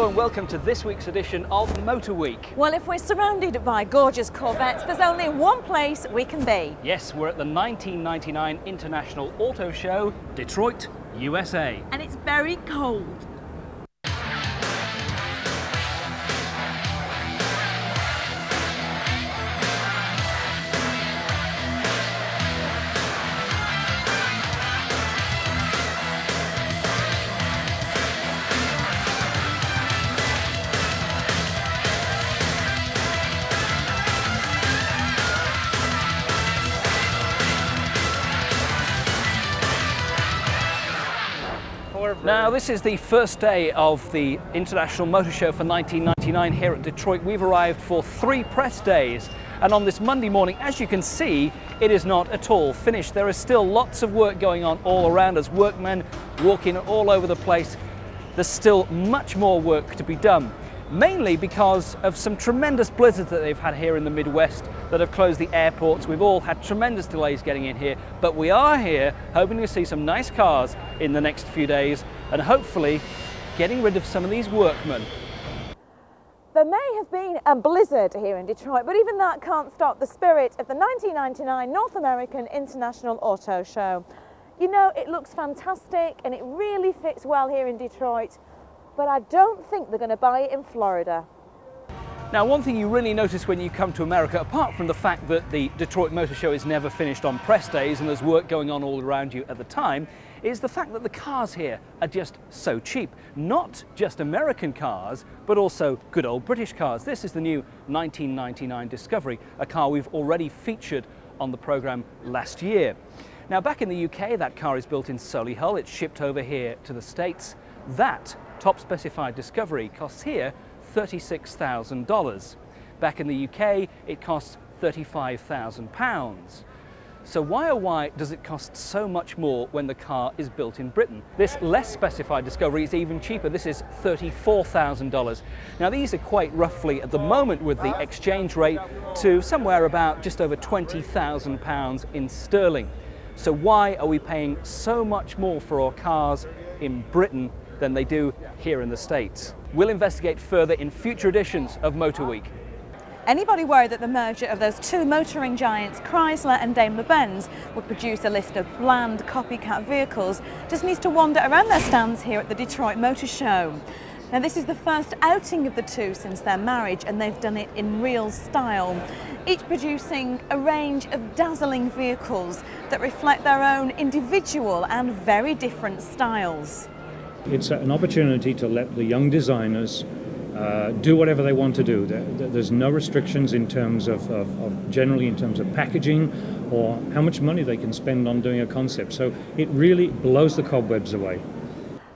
Hello and welcome to this week's edition of Motor Week. Well, if we're surrounded by gorgeous Corvettes, there's only one place we can be. Yes, we're at the 1999 International Auto Show, Detroit, USA. And it's very cold. Now, this is the first day of the International Motor Show for 1999 here at Detroit. We've arrived for 3 press days, and on this Monday morning, as you can see, it is not at all finished. There is still lots of work going on all around us, workmen walking all over the place. There's still much more work to be done, mainly because of some tremendous blizzards that they've had here in the Midwest that have closed the airports. We've all had tremendous delays getting in here, but we are here hoping to see some nice cars in the next few days and hopefully getting rid of some of these workmen. There may have been a blizzard here in Detroit, but even that can't stop the spirit of the 1999 North American International Auto Show. You know, it looks fantastic and it really fits well here in Detroit, but I don't think they're going to buy it in Florida. Now, one thing you really notice when you come to America, apart from the fact that the Detroit Motor Show is never finished on press days and there's work going on all around you at the time, is the fact that the cars here are just so cheap. Not just American cars, but also good old British cars. This is the new 1999 Discovery, a car we've already featured on the programme last year. Now, back in the UK, that car is built in Solihull. It's shipped over here to the States. That top specified Discovery costs here $36,000. Back in the UK, it costs £35,000. So why oh why does it cost so much more when the car is built in Britain? This less specified Discovery is even cheaper. This is $34,000. Now, these equate roughly at the moment with the exchange rate to somewhere about just over £20,000 in sterling. So why are we paying so much more for our cars in Britain than they do here in the States? We'll investigate further in future editions of Motor Week. Anybody worried that the merger of those two motoring giants, Chrysler and Daimler-Benz, would produce a list of bland copycat vehicles just needs to wander around their stands here at the Detroit Motor Show. Now, this is the first outing of the two since their marriage, and they've done it in real style, each producing a range of dazzling vehicles that reflect their own individual and very different styles. It's an opportunity to let the young designers do whatever they want to do. There's no restrictions in terms of generally in terms of packaging or how much money they can spend on doing a concept. So it really blows the cobwebs away.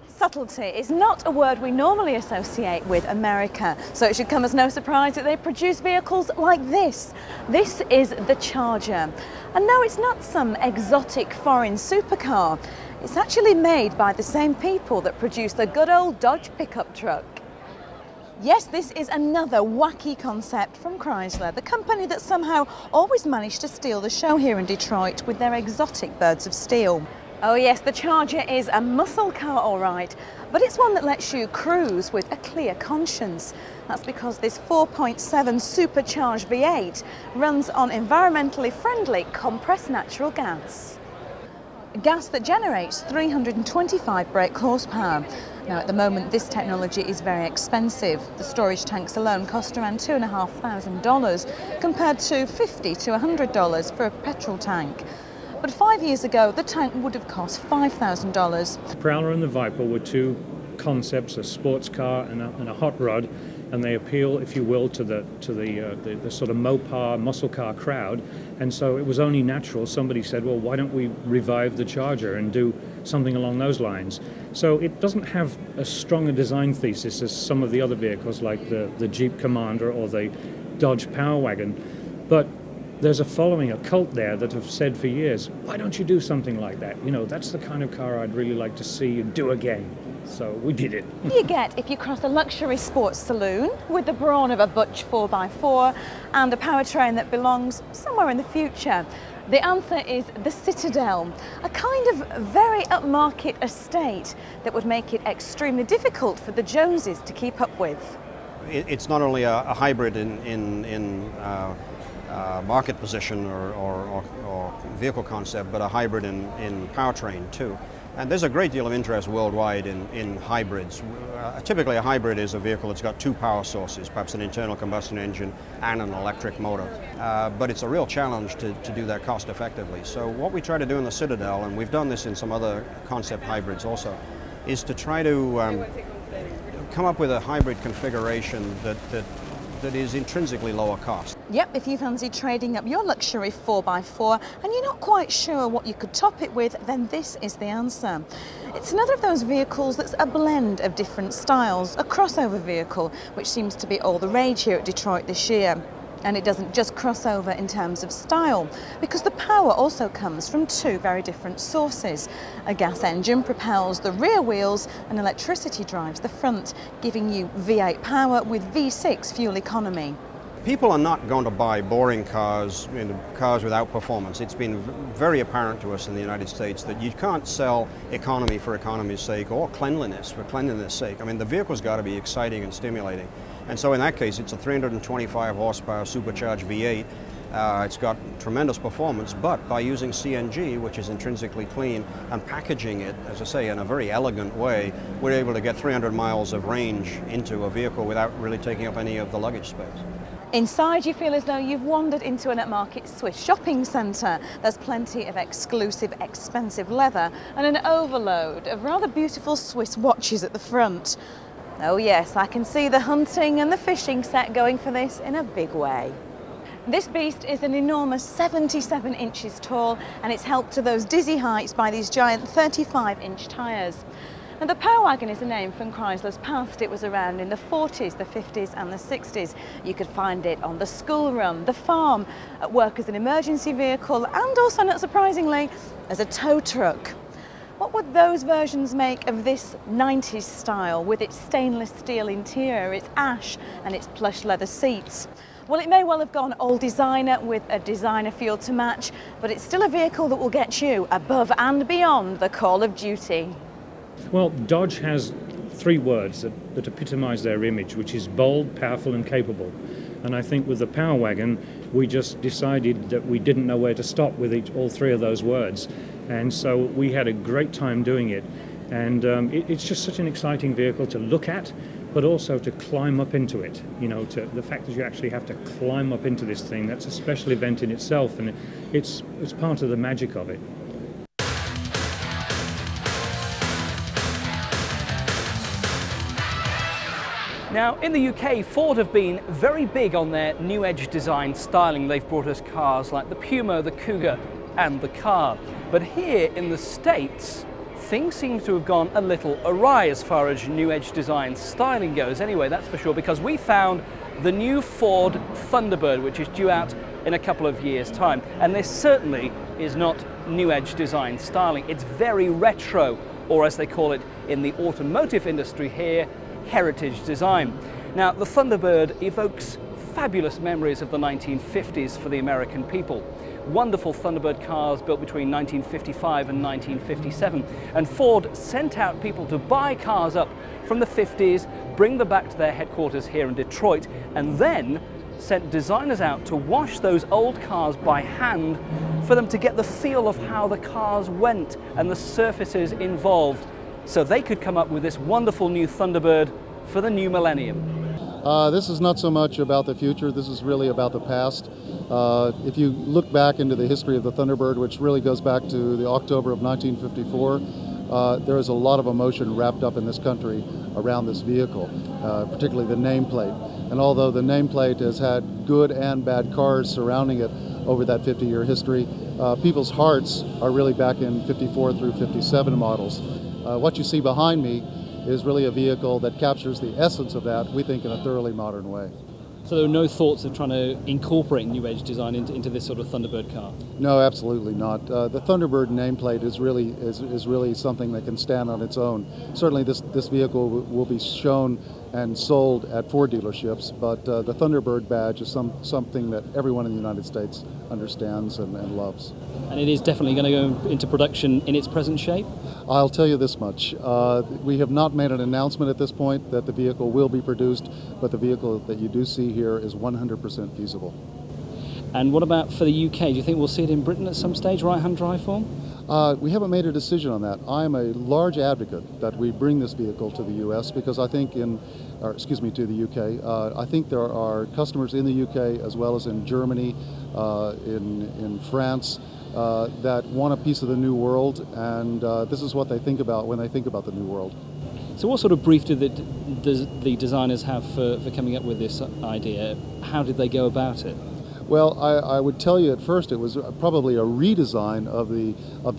Subtlety is not a word we normally associate with America, so it should come as no surprise that they produce vehicles like this. This is the Charger. And no, it's not some exotic foreign supercar. It's actually made by the same people that produce the good old Dodge pickup truck. Yes, this is another wacky concept from Chrysler, the company that somehow always managed to steal the show here in Detroit with their exotic birds of steel. Oh yes, the Charger is a muscle car, all right, but it's one that lets you cruise with a clear conscience. That's because this 4.7 supercharged V8 runs on environmentally friendly compressed natural gas. Gas that generates 325 brake horsepower. Now, at the moment, this technology is very expensive. The storage tanks alone cost around $2,500 compared to $50 to $100 for a petrol tank. But 5 years ago, the tank would have cost $5,000. The Prowler and the Viper were two concepts, a sports car and a hot rod, and they appeal, if you will, to the sort of Mopar muscle car crowd. And so it was only natural. Somebody said, well, why don't we revive the Charger and do something along those lines? So it doesn't have as strong a design thesis as some of the other vehicles like the Jeep Commander or the Dodge Power Wagon, but there's a following, a cult there that have said for years, why don't you do something like that? You know, that's the kind of car I'd really like to see you do again. So we did it. What do you get if you cross a luxury sports saloon with the brawn of a butch 4x4 and a powertrain that belongs somewhere in the future? The answer is the Citadel, a kind of very upmarket estate that would make it extremely difficult for the Joneses to keep up with. It's not only a hybrid in market position or vehicle concept, but a hybrid in powertrain too. And there's a great deal of interest worldwide in hybrids. Typically a hybrid is a vehicle that's got two power sources, perhaps an internal combustion engine and an electric motor. But it's a real challenge to do that cost effectively. So what we try to do in the Citadel, and we've done this in some other concept hybrids also, is to try to come up with a hybrid configuration that is intrinsically lower cost. Yep, if you fancy trading up your luxury 4x4 and you're not quite sure what you could top it with, then this is the answer. It's another of those vehicles that's a blend of different styles, a crossover vehicle, which seems to be all the rage here at Detroit this year. And it doesn't just cross over in terms of style, because the power also comes from two very different sources. A gas engine propels the rear wheels and electricity drives the front, giving you V8 power with V6 fuel economy. People are not going to buy boring cars, cars without performance. It's been very apparent to us in the United States that you can't sell economy for economy's sake or cleanliness for cleanliness' sake. I mean, the vehicle's got to be exciting and stimulating. And so in that case, it's a 325 horsepower supercharged V8. It's got tremendous performance, but by using CNG, which is intrinsically clean, and packaging it, as I say, in a very elegant way, we're able to get 300 miles of range into a vehicle without really taking up any of the luggage space. Inside, you feel as though you've wandered into an upmarket Swiss shopping centre. There's plenty of exclusive, expensive leather and an overload of rather beautiful Swiss watches at the front. Oh yes, I can see the hunting and the fishing set going for this in a big way. This beast is an enormous 77 inches tall, and it's helped to those dizzy heights by these giant 35-inch tyres. And the Power Wagon is a name from Chrysler's past. It was around in the 40s, the 50s and the 60s. You could find it on the school run, the farm, at work as an emergency vehicle, and also, not surprisingly, as a tow truck. What would those versions make of this 90s style with its stainless steel interior, its ash and its plush leather seats? Well, it may well have gone all designer with a designer feel to match, but it's still a vehicle that will get you above and beyond the call of duty. Well, Dodge has three words that epitomise their image, which is bold, powerful and capable. And I think with the Power Wagon, we just decided that we didn't know where to stop with all three of those words. And so we had a great time doing it. And it's just such an exciting vehicle to look at, but also to climb up into it. You know, the fact that you actually have to climb up into this thing, that's a special event in itself, and it's part of the magic of it. Now, in the UK, Ford have been very big on their new edge design styling. They've brought us cars like the Puma, the Cougar and the Car. But here in the States, things seem to have gone a little awry as far as new edge design styling goes. Anyway, that's for sure, because we found the new Ford Thunderbird, which is due out in a couple of years' time. And this certainly is not new edge design styling. It's very retro, or as they call it in the automotive industry here, heritage design. Now, the Thunderbird evokes fabulous memories of the 1950s for the American people. Wonderful Thunderbird cars built between 1955 and 1957. And Ford sent out people to buy cars up from the 50s, bring them back to their headquarters here in Detroit, and then sent designers out to wash those old cars by hand for them to get the feel of how the cars went and the surfaces involved, so they could come up with this wonderful new Thunderbird for the new millennium. This is not so much about the future, this is really about the past. If you look back into the history of the Thunderbird, which really goes back to the October of 1954, there is a lot of emotion wrapped up in this country around this vehicle, particularly the nameplate. And although the nameplate has had good and bad cars surrounding it over that 50-year history, people's hearts are really back in 54 through 57 models. What you see behind me is really a vehicle that captures the essence of that, we think, in a thoroughly modern way. So there are no thoughts of trying to incorporate New Age design into this sort of Thunderbird car? No, absolutely not. The Thunderbird nameplate is really something that can stand on its own. Certainly this vehicle will be shown and sold at Ford dealerships, but the Thunderbird badge is something that everyone in the United States understands and loves. And it is definitely going to go into production in its present shape? I'll tell you this much. We have not made an announcement at this point that the vehicle will be produced, but the vehicle that you do see here is 100% feasible. And what about for the UK? Do you think we'll see it in Britain at some stage, right-hand drive form? We haven't made a decision on that. I'm a large advocate that we bring this vehicle to the US because I think to the UK. I think there are customers in the UK as well as in Germany, in France, that want a piece of the new world, and this is what they think about when they think about the new world. So what sort of brief did the designers have for coming up with this idea? How did they go about it? Well, I would tell you at first it was probably a redesign of the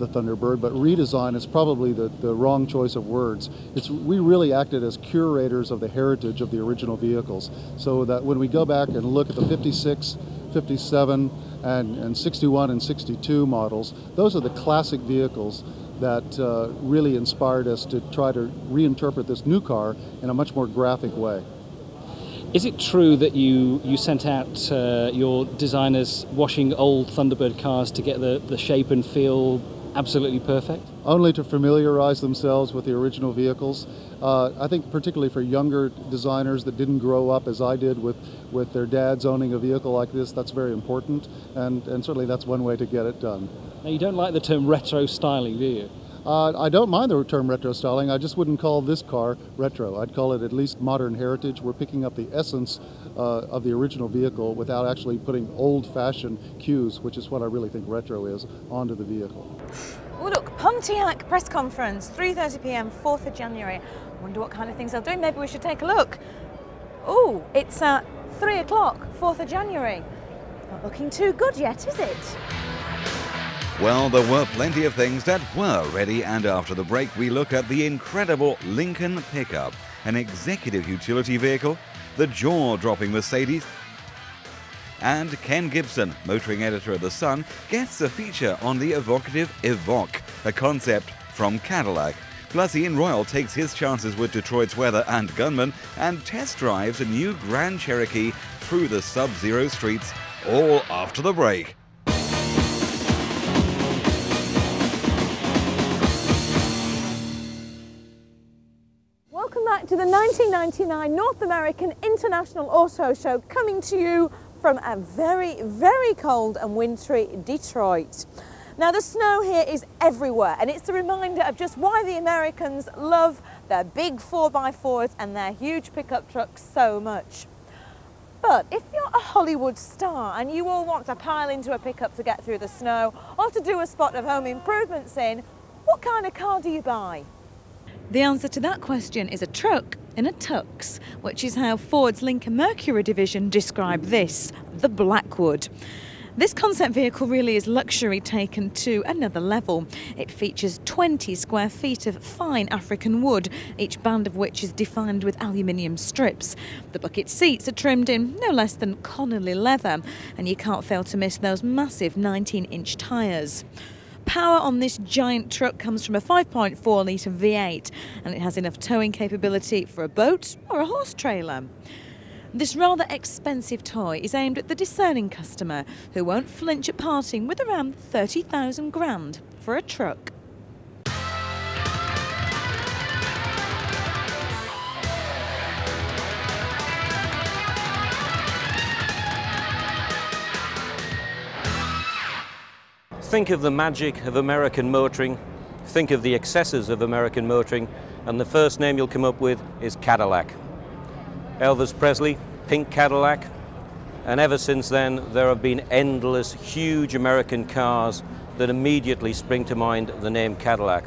Thunderbird, but redesign is probably the wrong choice of words. We really acted as curators of the heritage of the original vehicles, so that when we go back and look at the 56, 57, and 61 and 62 models, those are the classic vehicles that really inspired us to try to reinterpret this new car in a much more graphic way. Is it true that you sent out your designers washing old Thunderbird cars to get the shape and feel absolutely perfect? Only to familiarize themselves with the original vehicles. I think particularly for younger designers that didn't grow up as I did with their dads owning a vehicle like this, that's very important, and certainly that's one way to get it done. Now, you don't like the term retro styling, do you? I don't mind the term retro styling. I just wouldn't call this car retro. I'd call it at least modern heritage. We're picking up the essence of the original vehicle without actually putting old-fashioned cues, which is what I really think retro is, onto the vehicle. Oh, look, Pontiac press conference, 3:30 p.m, 4th of January. I wonder what kind of things they'll do. Maybe we should take a look. Oh, it's 3 o'clock, 4th of January. Not looking too good yet, is it? Well, there were plenty of things that were ready, and after the break we look at the incredible Lincoln pickup, an executive utility vehicle, the jaw-dropping Mercedes, and Ken Gibson, motoring editor of The Sun, gets a feature on the evocative Evok, a concept from Cadillac. Plus, Ian Royle takes his chances with Detroit's weather and gunmen and test drives a new Grand Cherokee through the sub-zero streets, all after the break. Welcome back to the 1999 North American International Auto Show, coming to you from a very, very cold and wintry Detroit. Now, the snow here is everywhere, and it's a reminder of just why the Americans love their big 4x4s and their huge pickup trucks so much. But if you're a Hollywood star and you all want to pile into a pickup to get through the snow or to do a spot of home improvements in, what kind of car do you buy? The answer to that question is a truck in a tux, which is how Ford's Lincoln Mercury division described this, the Blackwood. This concept vehicle really is luxury taken to another level. It features 20 square feet of fine African wood, each band of which is defined with aluminium strips. The bucket seats are trimmed in no less than Connolly leather, and you can't fail to miss those massive 19-inch tyres. Power on this giant truck comes from a 5.4 litre V8, and it has enough towing capability for a boat or a horse trailer. This rather expensive toy is aimed at the discerning customer who won't flinch at parting with around 30,000 grand for a truck. Think of the magic of American motoring, think of the excesses of American motoring, and the first name you'll come up with is Cadillac. Elvis Presley, pink Cadillac, and ever since then there have been endless huge American cars that immediately spring to mind the name Cadillac.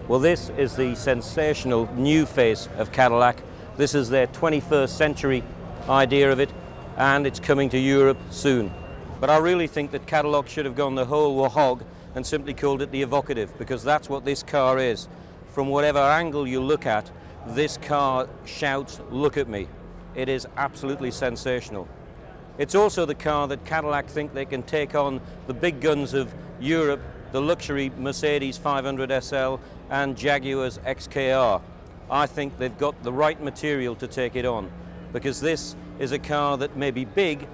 Well, this is the sensational new face of Cadillac. This is their 21st century idea of it, and it's coming to Europe soon. But I really think that Cadillac should have gone the whole hog and simply called it the Evocative, because that's what this car is. From whatever angle you look at, this car shouts, "Look at me." It is absolutely sensational. It's also the car that Cadillac think they can take on the big guns of Europe, the luxury Mercedes 500 SL and Jaguar's XKR. I think they've got the right material to take it on, because this is a car that may be big,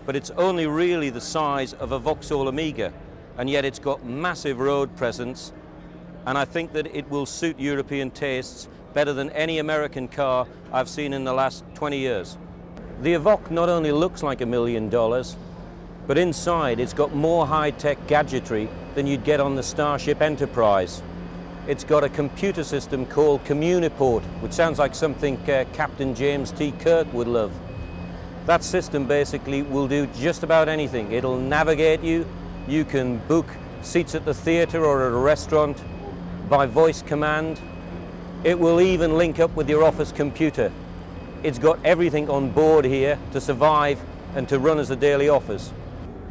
but it's only really the size of a Vauxhall Amiga, and yet it's got massive road presence, and I think that it will suit European tastes better than any American car I've seen in the last 20 years. The Evok not only looks like $1 million, but inside it's got more high-tech gadgetry than you'd get on the Starship Enterprise. It's got a computer system called Communiport, which sounds like something Captain James T. Kirk would love. That system basically will do just about anything. It'll navigate you. You can book seats at the theatre or at a restaurant by voice command. It will even link up with your office computer. It's got everything on board here to survive and to run as a daily office.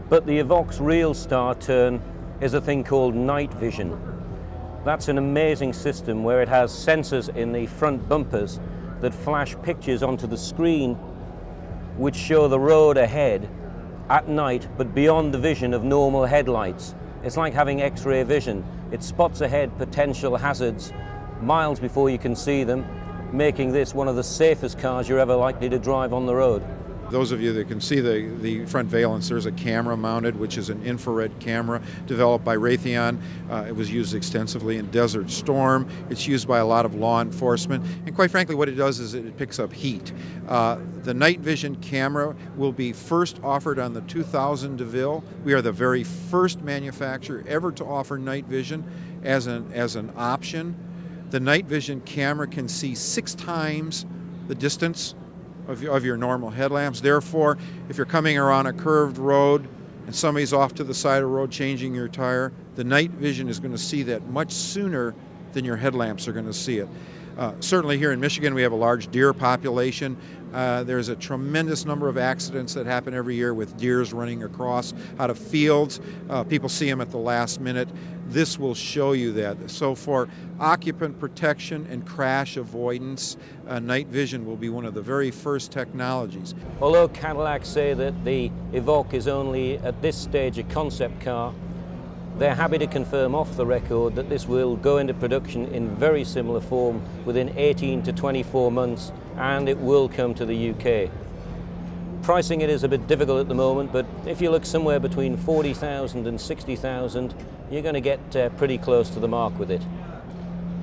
But the Evok's real star turn is a thing called night vision. That's an amazing system where it has sensors in the front bumpers that flash pictures onto the screen which show the road ahead at night, but beyond the vision of normal headlights. It's like having X-ray vision. It spots ahead potential hazards miles before you can see them, making this one of the safest cars you're ever likely to drive on the road. Those of you that can see the front valence, there's a camera mounted, which is an infrared camera developed by Raytheon. It was used extensively in Desert Storm. It's used by a lot of law enforcement. And quite frankly, what it does is it picks up heat. The night vision camera will be first offered on the 2000 DeVille. We are the very first manufacturer ever to offer night vision as an option. The night vision camera can see 6 times the distance of your normal headlamps. Therefore, if you're coming around a curved road and somebody's off to the side of the road changing your tire, the night vision is going to see that much sooner than your headlamps are going to see it. Certainly here in Michigan we have a large deer population. There's a tremendous number of accidents that happen every year with deers running across out of fields. People see them at the last minute. This will show you that. So for occupant protection and crash avoidance, night vision will be one of the very first technologies. Although Cadillac say that the Evok is only at this stage a concept car, they're happy to confirm off the record that this will go into production in very similar form within 18 to 24 months, and it will come to the UK. Pricing it is a bit difficult at the moment, but if you look somewhere between 40,000 and 60,000, you're going to get pretty close to the mark with it.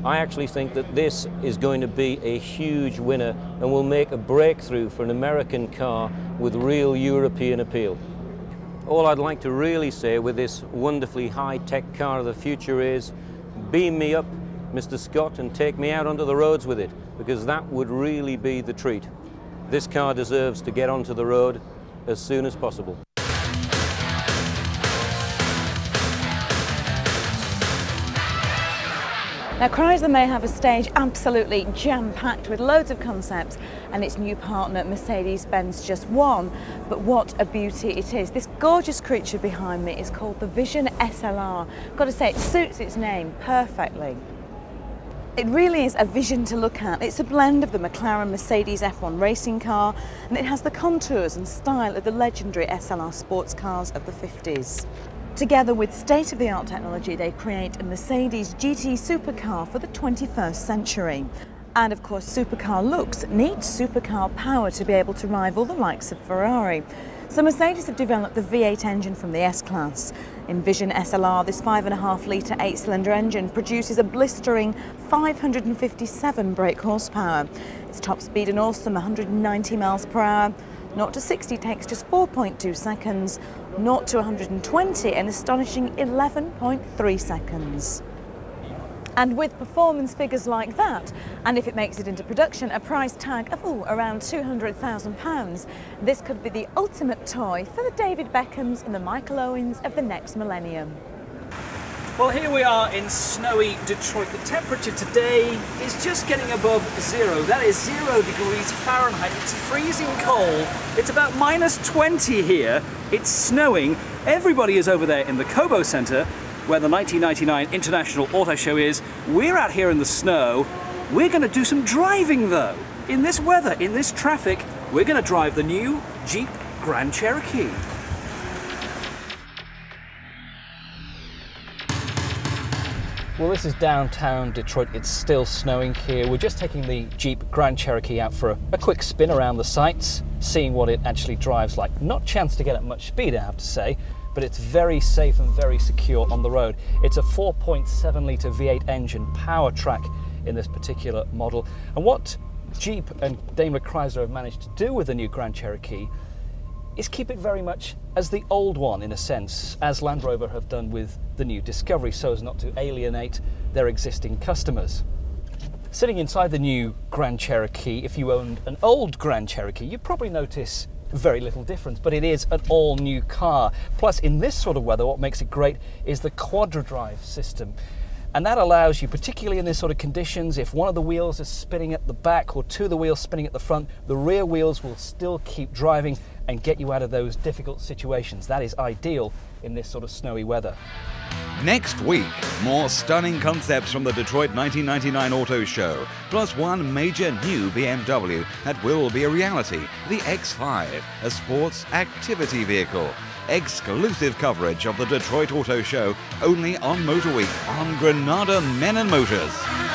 I actually think that this is going to be a huge winner and will make a breakthrough for an American car with real European appeal. All I'd like to really say with this wonderfully high-tech car of the future is, beam me up, Mr. Scott, and take me out onto the roads with it, because that would really be the treat. This car deserves to get onto the road as soon as possible. Now Chrysler may have a stage absolutely jam-packed with loads of concepts and its new partner Mercedes-Benz just one, but what a beauty it is. This gorgeous creature behind me is called the Vision SLR. Got to say, it suits its name perfectly. It really is a vision to look at. It's a blend of the McLaren Mercedes F1 racing car, and it has the contours and style of the legendary SLR sports cars of the 50s. Together with state-of-the-art technology, they create a Mercedes GT supercar for the 21st century. And of course, supercar looks need supercar power to be able to rival the likes of Ferrari. So Mercedes have developed the V8 engine from the S-Class. In Vision SLR, this 5.5-litre 8-cylinder engine produces a blistering 557 brake horsepower. Its top speed an awesome 190 miles per hour. 0 to 60 takes just 4.2 seconds, 0 to 120 an astonishing 11.3 seconds. And with performance figures like that, and if it makes it into production, a price tag of around £200,000, this could be the ultimate toy for the David Beckhams and the Michael Owens of the next millennium. Well, here we are in snowy Detroit. The temperature today is just getting above 0. That is 0 degrees Fahrenheit. It's freezing cold. It's about -20 here. It's snowing. Everybody is over there in the Cobo Center, where the 1999 International Auto Show is. We're out here in the snow. We're going to do some driving, though. In this weather, in this traffic, we're going to drive the new Jeep Grand Cherokee. Well, this is downtown Detroit. It's still snowing here. We're just taking the Jeep Grand Cherokee out for a quick spin around the sights, seeing what it actually drives like. Not a chance to get at much speed, I have to say, but it's very safe and very secure on the road. It's a 4.7 litre V8 engine power track in this particular model. And what Jeep and Daimler Chrysler have managed to do with the new Grand Cherokee is keep it very much as the old one, in a sense, as Land Rover have done with the new Discovery, so as not to alienate their existing customers. Sitting inside the new Grand Cherokee, if you owned an old Grand Cherokee, you'd probably notice very little difference, but it is an all-new car. Plus, in this sort of weather, what makes it great is the quadra-drive system. And that allows you, particularly in this sort of conditions, if one of the wheels is spinning at the back or two of the wheels spinning at the front, the rear wheels will still keep driving and get you out of those difficult situations. That is ideal in this sort of snowy weather. Next week, more stunning concepts from the Detroit 1999 Auto Show, plus one major new BMW that will be a reality, the X5, a sports activity vehicle. Exclusive coverage of the Detroit Auto Show only on Motor Week on Granada Men and Motors.